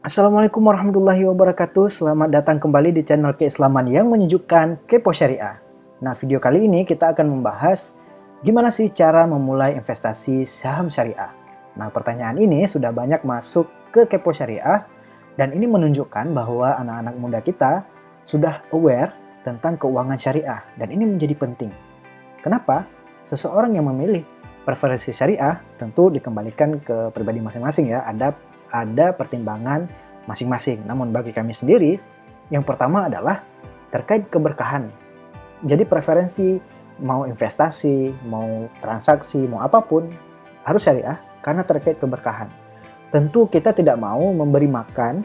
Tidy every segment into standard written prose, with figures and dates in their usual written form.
Assalamualaikum warahmatullahi wabarakatuh. Selamat datang kembali di channel keislaman yang menyejukkan Kepo Syariah. Nah, video kali ini kita akan membahas gimana sih cara memulai investasi saham syariah. Nah, pertanyaan ini sudah banyak masuk ke Kepo Syariah dan ini menunjukkan bahwa anak-anak muda kita sudah aware tentang keuangan syariah dan ini menjadi penting. Kenapa? Seseorang yang memilih preferensi syariah tentu dikembalikan ke pribadi masing-masing ya. Ada pertimbangan masing-masing. Namun bagi kami sendiri, yang pertama adalah terkait keberkahan. Jadi preferensi mau investasi, mau transaksi, mau apapun harus syariah karena terkait keberkahan. Tentu kita tidak mau memberi makan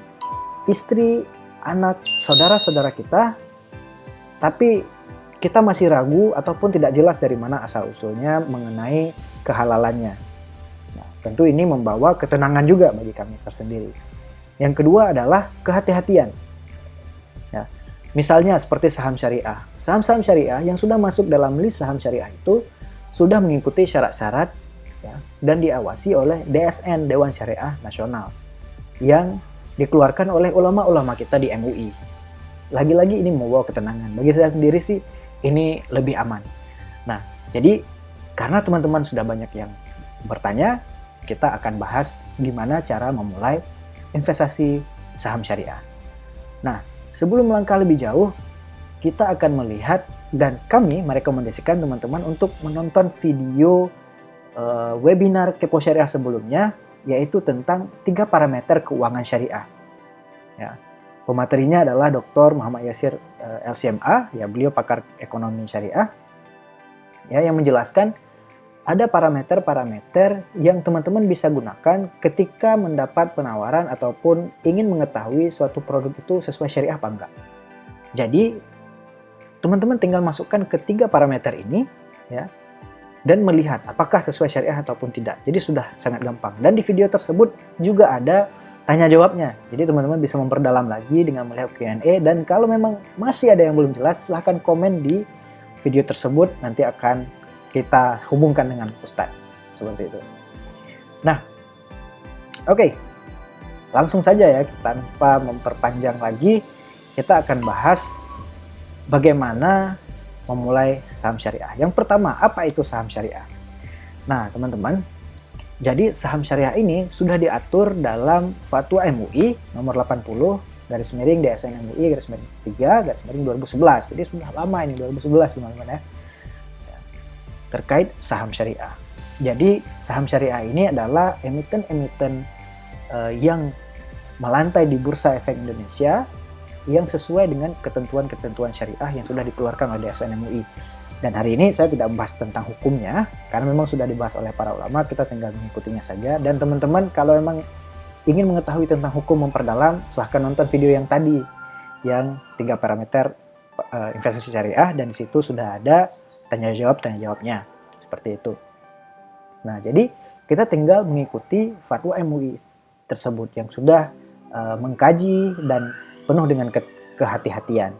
istri, anak, saudara-saudara kita, tapi kita masih ragu ataupun tidak jelas dari mana asal-usulnya mengenai kehalalannya. Nah, tentu ini membawa ketenangan juga bagi kami tersendiri. Yang kedua adalah kehati-hatian. Ya, misalnya seperti saham syariah. Saham-saham syariah yang sudah masuk dalam list saham syariah itu sudah mengikuti syarat-syarat ya, dan diawasi oleh DSN, Dewan Syariah Nasional, yang dikeluarkan oleh ulama-ulama kita di MUI. Lagi-lagi ini membawa ketenangan. Bagi saya sendiri sih ini lebih aman. Nah, jadi karena teman-teman sudah banyak yang bertanya, kita akan bahas gimana cara memulai investasi saham syariah. Nah, sebelum melangkah lebih jauh, kita akan melihat dan kami merekomendasikan teman-teman untuk menonton video webinar Kepo Syariah sebelumnya, yaitu tentang 3 parameter keuangan syariah. Ya. Pematerinya adalah Dr. Muhammad Yasir LCMA, ya beliau pakar ekonomi syariah, ya yang menjelaskan ada parameter-parameter yang teman-teman bisa gunakan ketika mendapat penawaran ataupun ingin mengetahui suatu produk itu sesuai syariah apa enggak. Jadi, teman-teman tinggal masukkan ketiga parameter ini ya dan melihat apakah sesuai syariah ataupun tidak. Jadi sudah sangat gampang. Dan di video tersebut juga ada tanya jawabnya. Jadi teman-teman bisa memperdalam lagi dengan melihat Q&A, dan kalau memang masih ada yang belum jelas, silahkan komen di video tersebut, nanti akan kita hubungkan dengan Ustadz, seperti itu. Nah, oke, langsung saja ya, tanpa memperpanjang lagi, kita akan bahas bagaimana memulai saham syariah. Yang pertama, apa itu saham syariah? Nah, teman-teman, jadi saham syariah ini sudah diatur dalam Fatwa MUI nomor 80 garis miring DSN MUI garis miring 3 garis miring 2011. Jadi sudah lama ini, 2011 teman-teman ya. Terkait saham syariah. Jadi saham syariah ini adalah emiten-emiten yang melantai di Bursa Efek Indonesia yang sesuai dengan ketentuan-ketentuan syariah yang sudah dikeluarkan oleh DSN MUI. Dan hari ini saya tidak membahas tentang hukumnya karena memang sudah dibahas oleh para ulama, kita tinggal mengikutinya saja. Dan teman-teman kalau memang ingin mengetahui tentang hukum memperdalam, silahkan nonton video yang tadi yang 3 parameter investasi syariah, dan di situ sudah ada tanya jawabnya seperti itu. Nah, jadi kita tinggal mengikuti fatwa MUI tersebut yang sudah mengkaji dan penuh dengan kehati-hatian.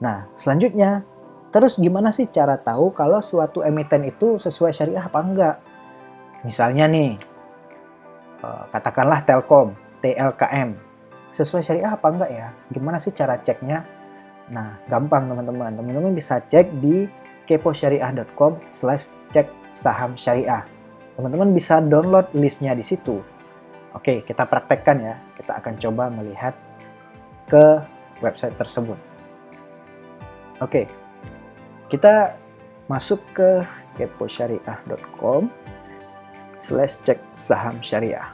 Nah, selanjutnya, terus gimana sih cara tahu kalau suatu emiten itu sesuai syariah apa enggak? Misalnya nih, katakanlah Telkom, TLKM, sesuai syariah apa enggak ya? Gimana sih cara ceknya? Nah, gampang teman-teman. Teman-teman bisa cek di keposyariah.com/cek saham syariah. Teman-teman bisa download listnya di situ. Oke, kita praktekkan ya. Kita akan coba melihat ke website tersebut. Oke, kita masuk ke keposyariah.com/cek saham syariah.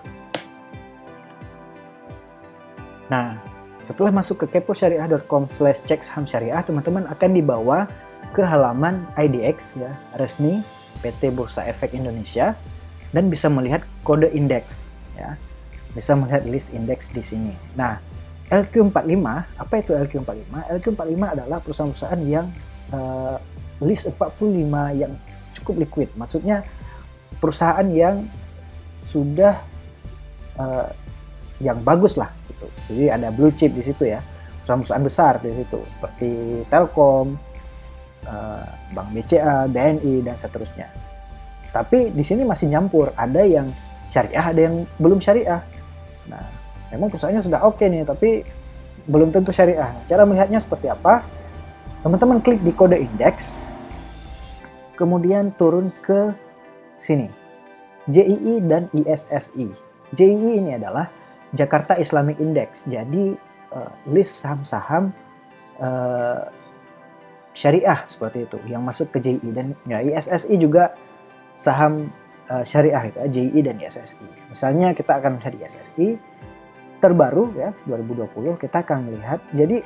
Nah, setelah masuk ke keposyariah.com/cek saham syariah, teman-teman akan dibawa ke halaman IDX ya, resmi PT Bursa Efek Indonesia, dan bisa melihat kode indeks ya. Bisa melihat list indeks di sini. Nah, LQ45, apa itu LQ45? LQ45 adalah perusahaan-perusahaan yang list 45 yang cukup liquid. Maksudnya perusahaan yang sudah yang bagus lah gitu. Jadi ada blue chip di situ ya. Perusahaan-perusahaan besar di situ seperti Telkom, Bank BCA, BNI, dan seterusnya. Tapi di sini masih nyampur, ada yang syariah, ada yang belum syariah. Nah, memang perusahaannya sudah oke nih, tapi belum tentu syariah. Cara melihatnya seperti apa? Teman-teman klik di kode indeks, kemudian turun ke sini, JII dan ISSI. JII ini adalah Jakarta Islamic Index, jadi list saham-saham syariah seperti itu yang masuk ke JII, dan ya ISSI juga saham syariah itu, JII dan ISSI. Misalnya kita akan melihat ISSI terbaru ya 2020, kita akan melihat, jadi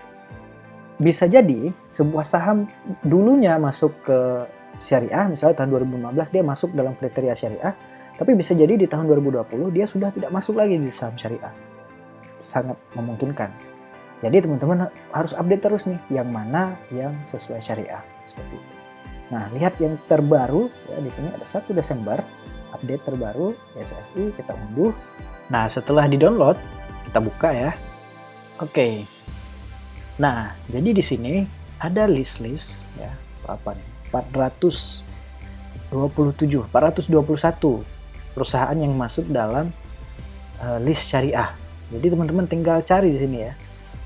bisa jadi sebuah saham dulunya masuk ke syariah, misalnya tahun 2015 dia masuk dalam kriteria syariah, tapi bisa jadi di tahun 2020 dia sudah tidak masuk lagi di saham syariah. Sangat memungkinkan. Jadi teman-teman harus update terus nih, yang mana yang sesuai syariah seperti itu. Nah, lihat yang terbaru ya, di sini ada 1 Desember, update terbaru ISSI, kita unduh. Nah, setelah di-download, kita buka ya. Oke. Nah, jadi di sini ada list-list ya, berapa nih? 421 perusahaan yang masuk dalam list syariah. Jadi teman-teman tinggal cari di sini ya.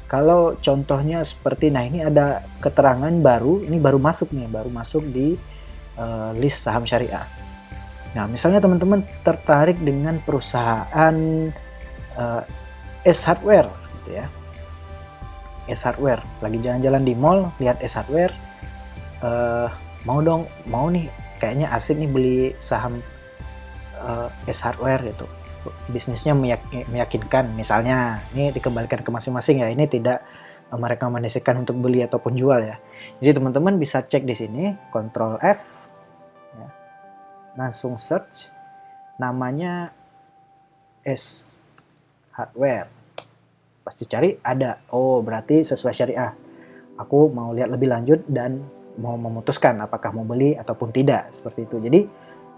Kalau contohnya seperti, nah ini ada keterangan baru, ini baru masuk nih, baru masuk di list saham syariah. Nah, misalnya teman-teman tertarik dengan perusahaan S Hardware gitu ya. S Hardware, lagi jalan-jalan di mall, lihat S Hardware, mau nih, kayaknya asik nih beli saham S Hardware gitu. Bisnisnya meyakinkan, misalnya ini dikembalikan ke masing-masing ya, ini tidak merekomendasikan untuk beli ataupun jual ya. Jadi teman-teman bisa cek di sini, Ctrl F ya. Langsung search namanya S Hardware, pasti cari ada, oh berarti sesuai syariah, aku mau lihat lebih lanjut dan mau memutuskan apakah mau beli ataupun tidak, seperti itu. Jadi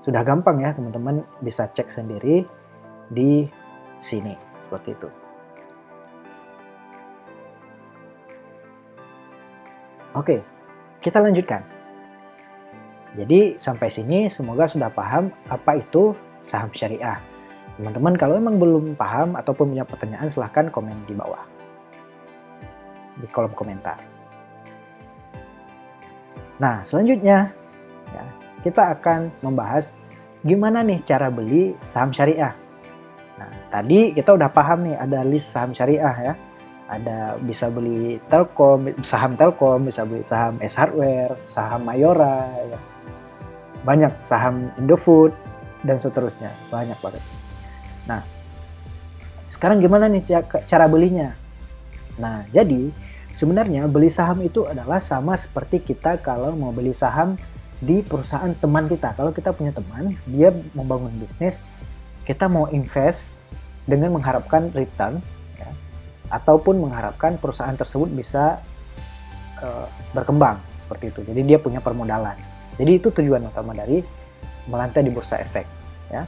sudah gampang ya, teman-teman bisa cek sendiri di sini seperti itu. Oke, kita lanjutkan. Jadi sampai sini semoga sudah paham apa itu saham syariah. Teman-teman kalau memang belum paham ataupun punya pertanyaan, silahkan komen di bawah di kolom komentar. Nah, selanjutnya ya, kita akan membahas gimana nih cara beli saham syariah. Nah, tadi kita udah paham nih, ada list saham syariah ya. Ada bisa beli Telkom, saham Telkom, bisa beli saham S Hardware, saham Mayora, ya. Banyak saham Indofood dan seterusnya, banyak banget. Nah, sekarang gimana nih cara belinya? Nah, jadi sebenarnya beli saham itu adalah sama seperti kita kalau mau beli saham di perusahaan teman kita. Kalau kita punya teman, dia membangun bisnis, kita mau invest dengan mengharapkan return ya, ataupun mengharapkan perusahaan tersebut bisa berkembang seperti itu. Jadi dia punya permodalan. Jadi itu tujuan utama dari melantai di bursa efek ya.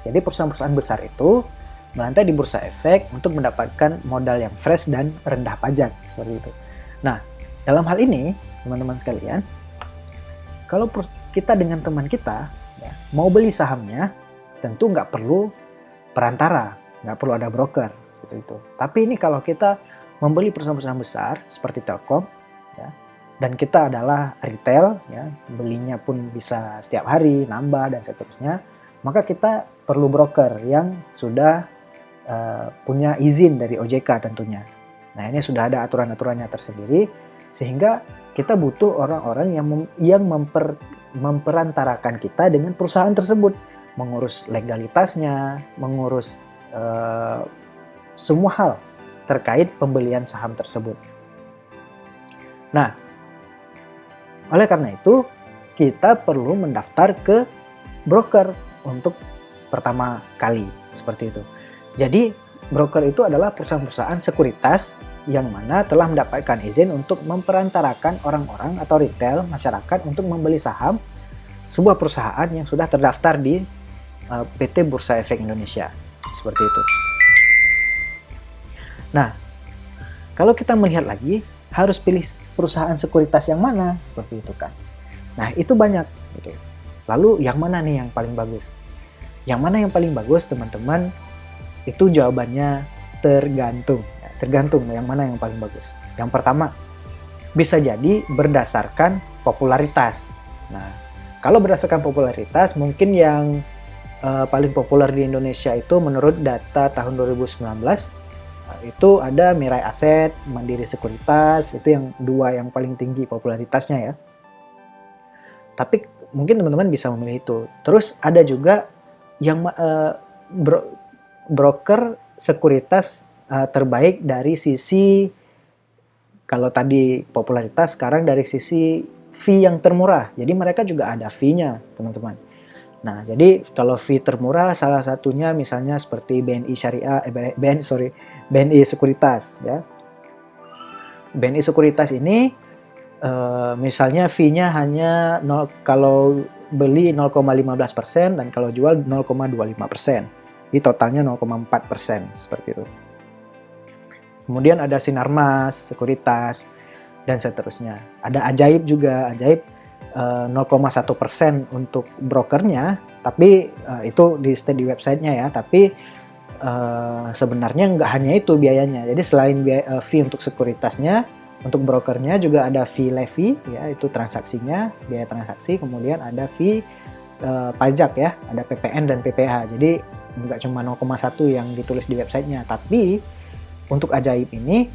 Jadi perusahaan-perusahaan besar itu melantai di bursa efek untuk mendapatkan modal yang fresh dan rendah pajak seperti itu. Nah, dalam hal ini teman-teman sekalian, kalau kita dengan teman kita ya, mau beli sahamnya, tentu nggak perlu perantara, nggak perlu ada broker gitu itu. Tapi ini kalau kita membeli perusahaan-perusahaan besar seperti Telkom ya, dan kita adalah retail ya, belinya pun bisa setiap hari nambah dan seterusnya, maka kita perlu broker yang sudah punya izin dari OJK tentunya. Nah, ini sudah ada aturan-aturannya tersendiri, sehingga kita butuh orang-orang yang memperantarakan kita dengan perusahaan tersebut, mengurus legalitasnya, mengurus semua hal terkait pembelian saham tersebut. Nah, oleh karena itu kita perlu mendaftar ke broker untuk pertama kali seperti itu. Jadi broker itu adalah perusahaan-perusahaan sekuritas yang mana telah mendapatkan izin untuk memperantarakan orang-orang atau retail masyarakat untuk membeli saham sebuah perusahaan yang sudah terdaftar di PT Bursa Efek Indonesia seperti itu. Nah, kalau kita melihat lagi, harus pilih perusahaan sekuritas yang mana seperti itu kan. Nah, itu banyak gitu. Lalu yang mana nih yang paling bagus? Yang mana yang paling bagus teman-teman? Itu jawabannya tergantung. Ya, tergantung yang mana yang paling bagus. Yang pertama, bisa jadi berdasarkan popularitas. Nah, kalau berdasarkan popularitas, mungkin yang paling populer di Indonesia itu menurut data tahun 2019, itu ada Mirai Aset, Mandiri Sekuritas, itu yang dua yang paling tinggi popularitasnya ya. Tapi mungkin teman-teman bisa memilih itu. Terus ada juga yang broker sekuritas terbaik dari sisi, kalau tadi popularitas, sekarang dari sisi fee yang termurah. Jadi mereka juga ada fee-nya, teman-teman. Nah, jadi kalau fee termurah salah satunya misalnya seperti BNI Syariah, BNI Sekuritas ya. BNI Sekuritas ini misalnya fee-nya hanya kalau beli 0,15% dan kalau jual 0,25%. Jadi totalnya 0,4% seperti itu. Kemudian ada Sinarmas Sekuritas dan seterusnya. Ada Ajaib juga, Ajaib 0,1% untuk brokernya, tapi itu di state di websitenya ya, tapi sebenarnya nggak hanya itu biayanya. Jadi selain fee untuk sekuritasnya, untuk brokernya juga ada fee levy ya, itu transaksinya, biaya transaksi, kemudian ada fee pajak ya, ada PPN dan PPh. Jadi nggak cuma 0,1 yang ditulis di websitenya, tapi untuk Ajaib ini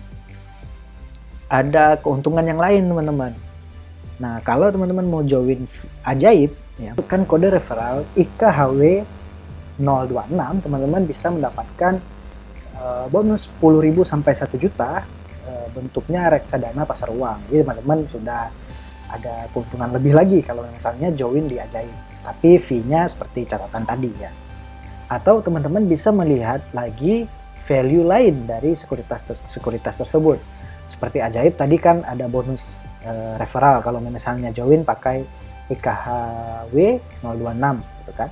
ada keuntungan yang lain teman-teman. Nah, kalau teman-teman mau join Ajaib, ya, kan kode referral IKHW 026, teman-teman bisa mendapatkan bonus 10.000 sampai 1 juta, bentuknya reksadana pasar uang. Jadi teman-teman sudah ada keuntungan lebih lagi kalau misalnya join di Ajaib. Tapi fee-nya seperti catatan tadi ya. Atau teman-teman bisa melihat lagi value lain dari sekuritas tersebut. Seperti Ajaib tadi kan ada bonus referral kalau misalnya join pakai IKHW 026 gitu kan.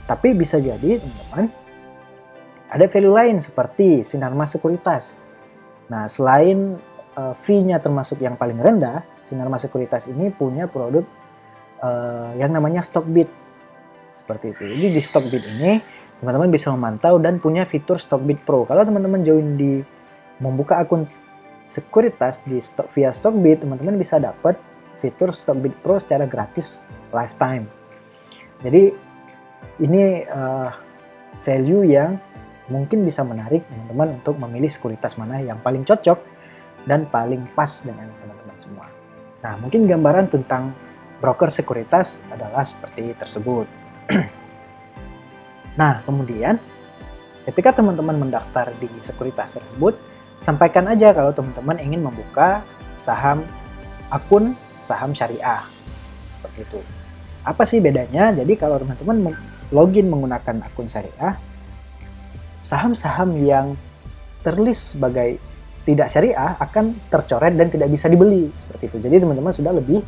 Tapi bisa jadi teman-teman ada value lain seperti Sinarmas Sekuritas. Nah, selain fee-nya termasuk yang paling rendah, Sinarmas Sekuritas ini punya produk yang namanya Stockbit. Seperti itu. Jadi di Stockbit ini teman-teman bisa memantau dan punya fitur Stockbit Pro. Kalau teman-teman join di membuka akun sekuritas via Stockbit, teman-teman bisa dapat fitur Stockbit Pro secara gratis lifetime. Jadi ini value yang mungkin bisa menarik teman-teman untuk memilih sekuritas mana yang paling cocok dan paling pas dengan teman-teman semua. Nah, mungkin gambaran tentang broker sekuritas adalah seperti tersebut. Nah, kemudian ketika teman-teman mendaftar di sekuritas tersebut, sampaikan aja kalau teman-teman ingin membuka akun saham syariah. Seperti itu. Apa sih bedanya? Jadi kalau teman-teman login menggunakan akun syariah, saham-saham yang terlist sebagai tidak syariah akan tercoret dan tidak bisa dibeli. Seperti itu. Jadi teman-teman sudah lebih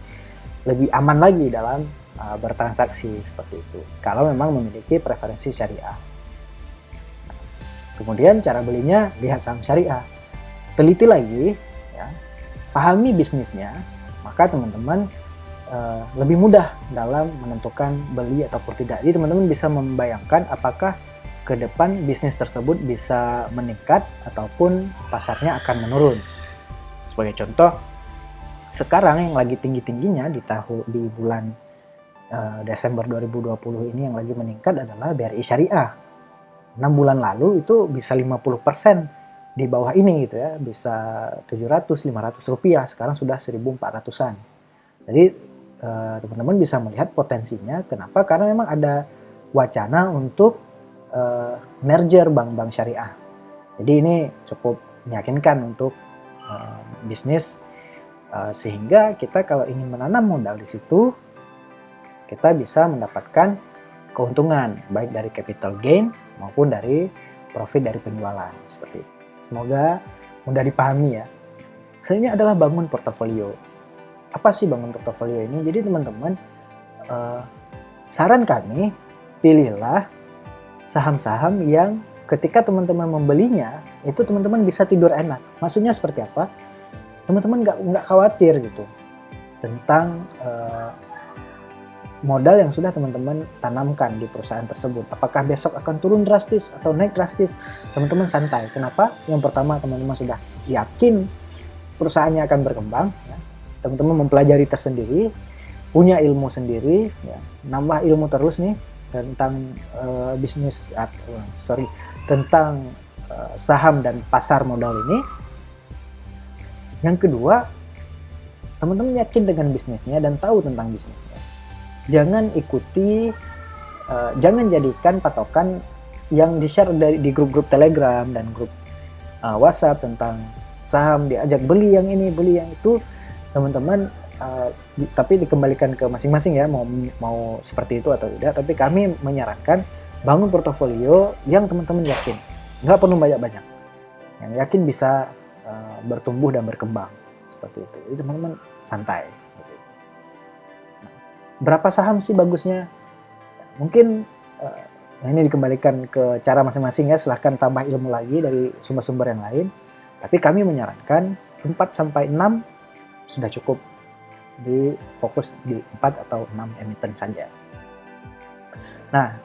aman lagi dalam bertransaksi seperti itu. Kalau memang memiliki preferensi syariah. Kemudian cara belinya lihat saham syariah. Teliti lagi, ya, pahami bisnisnya, maka teman-teman lebih mudah dalam menentukan beli ataupun tidak. Jadi teman-teman bisa membayangkan apakah ke depan bisnis tersebut bisa meningkat ataupun pasarnya akan menurun. Sebagai contoh, sekarang yang lagi tinggi-tingginya di bulan Desember 2020 ini yang lagi meningkat adalah BRI Syariah. 6 bulan lalu itu bisa 50% di bawah ini gitu ya, bisa 700-500 rupiah, sekarang sudah 1.400-an. Jadi teman-teman bisa melihat potensinya. Kenapa? Karena memang ada wacana untuk merger bank-bank syariah. Jadi ini cukup meyakinkan untuk bisnis, sehingga kita kalau ingin menanam modal di situ, kita bisa mendapatkan keuntungan baik dari capital gain maupun dari profit dari penjualan seperti itu. Semoga mudah dipahami ya. Selanjutnya adalah bangun portofolio. Apa sih bangun portofolio ini? Jadi teman-teman, saran kami pilihlah saham-saham yang ketika teman-teman membelinya itu teman-teman bisa tidur enak. Maksudnya seperti apa? Teman-teman nggak khawatir gitu tentang modal yang sudah teman-teman tanamkan di perusahaan tersebut. Apakah besok akan turun drastis atau naik drastis? Teman-teman santai. Kenapa? Yang pertama, teman-teman sudah yakin perusahaannya akan berkembang. Ya. Teman-teman mempelajari tersendiri, punya ilmu sendiri, ya. Nambah ilmu terus nih tentang tentang saham dan pasar modal ini. Yang kedua, teman-teman yakin dengan bisnisnya dan tahu tentang bisnisnya. Jangan jangan jadikan patokan yang di-share di grup-grup Telegram dan grup WhatsApp tentang saham, diajak beli yang ini, beli yang itu, teman-teman, tapi dikembalikan ke masing-masing ya, mau seperti itu atau tidak. Tapi kami menyarankan bangun portofolio yang teman-teman yakin, nggak perlu banyak-banyak, yang yakin bisa bertumbuh dan berkembang seperti itu. Jadi teman-teman santai. Berapa saham sih bagusnya? Mungkin ini dikembalikan ke cara masing-masing ya, silahkan tambah ilmu lagi dari sumber-sumber yang lain. Tapi kami menyarankan 4-6 sudah cukup, fokus di 4 atau 6 emiten saja. Nah,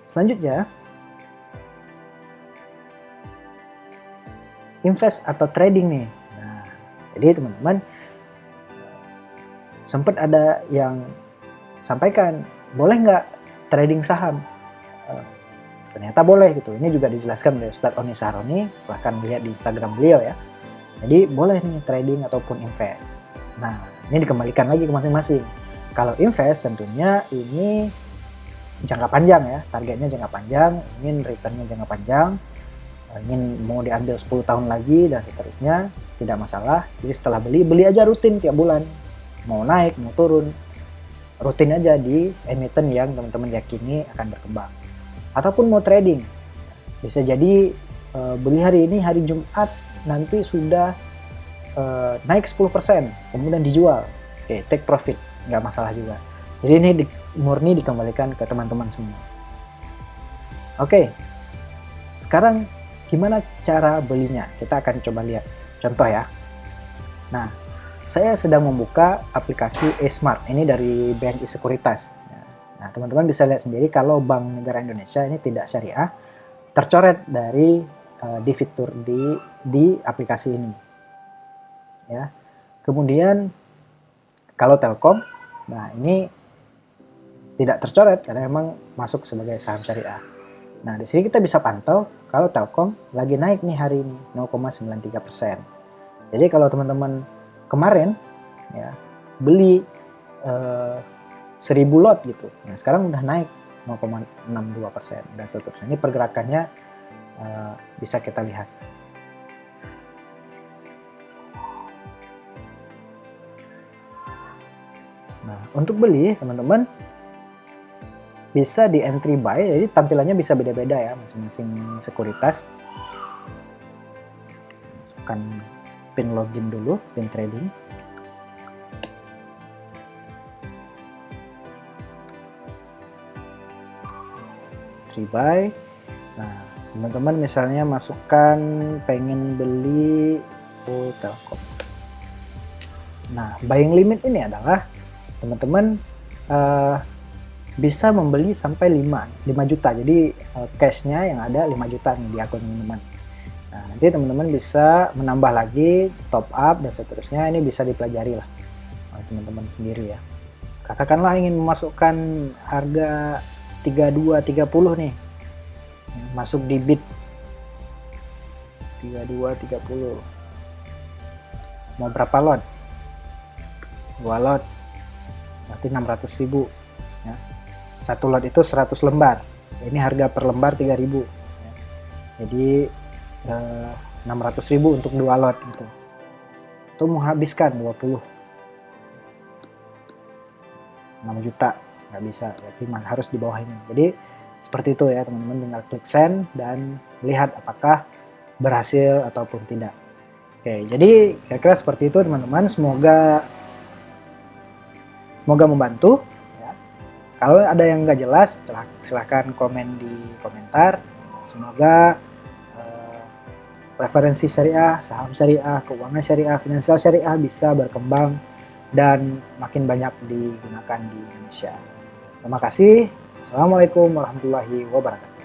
selanjutnya invest atau trading nih. Nah, jadi teman-teman sempat ada yang sampaikan, boleh nggak trading saham? Ternyata boleh gitu. Ini juga dijelaskan oleh Ustadz Oni Sahroni, silahkan lihat di Instagram beliau ya. Jadi boleh nih trading ataupun invest. Nah, ini dikembalikan lagi ke masing-masing. Kalau invest tentunya ini jangka panjang ya, targetnya jangka panjang, ingin returnnya jangka panjang, ingin mau diambil 10 tahun lagi dan seterusnya, tidak masalah. Jadi setelah beli aja rutin tiap bulan, mau naik mau turun, rutin aja di emiten yang teman-teman yakini akan berkembang. Ataupun mau trading, bisa jadi beli hari ini, hari Jumat nanti sudah naik 10%, kemudian dijual, oke, take profit, nggak masalah juga. Jadi ini murni dikembalikan ke teman-teman semua. Oke, sekarang gimana cara belinya? Kita akan coba lihat contoh ya. Nah, saya sedang membuka aplikasi eSmart, ini dari BNI Sekuritas. Nah, teman-teman bisa lihat sendiri kalau Bank Negara Indonesia ini tidak syariah, tercoret dari di fitur di aplikasi ini. Ya. Kemudian kalau Telkom, nah ini tidak tercoret karena memang masuk sebagai saham syariah. Nah, di sini kita bisa pantau kalau Telkom lagi naik nih hari ini 0,93%. Jadi kalau teman-teman kemarin ya beli 1000 lot gitu, nah sekarang udah naik 0,62% dan seterusnya. Ini pergerakannya bisa kita lihat. Nah, untuk beli teman-teman bisa di entry buy, jadi tampilannya bisa beda-beda ya masing-masing sekuritas. Masukkan pin login dulu, pin trading. Entry buy. Nah, teman-teman misalnya masukkan pengen beli Telkom. Nah, buying limit ini adalah teman-teman bisa membeli sampai 5 juta. Jadi cashnya yang ada 5 juta nih di akun teman-teman. Nah, nanti teman-teman bisa menambah lagi, top up dan seterusnya. Ini bisa dipelajari lah oleh teman-teman sendiri ya. Katakanlah ingin memasukkan harga 32.30 nih, masuk di bid 32.30. Mau berapa lot? 2 lot, berarti 600.000 ya. Satu lot itu 100 lembar. Ini harga per lembar 3.000 ya. Jadi 600.000 untuk 2 lot gitu. Itu menghabiskan 6 juta, nggak bisa, berarti harus di bawah ini. Jadi seperti itu ya teman-teman, tinggal klik send dan lihat apakah berhasil ataupun tidak. Oke, jadi kira-kira seperti itu teman-teman. Semoga membantu ya. Kalau ada yang nggak jelas, silahkan komen di komentar. Semoga preferensi syariah, saham syariah, keuangan syariah, finansial syariah bisa berkembang dan makin banyak digunakan di Indonesia. Terima kasih. Assalamualaikum warahmatullahi wabarakatuh.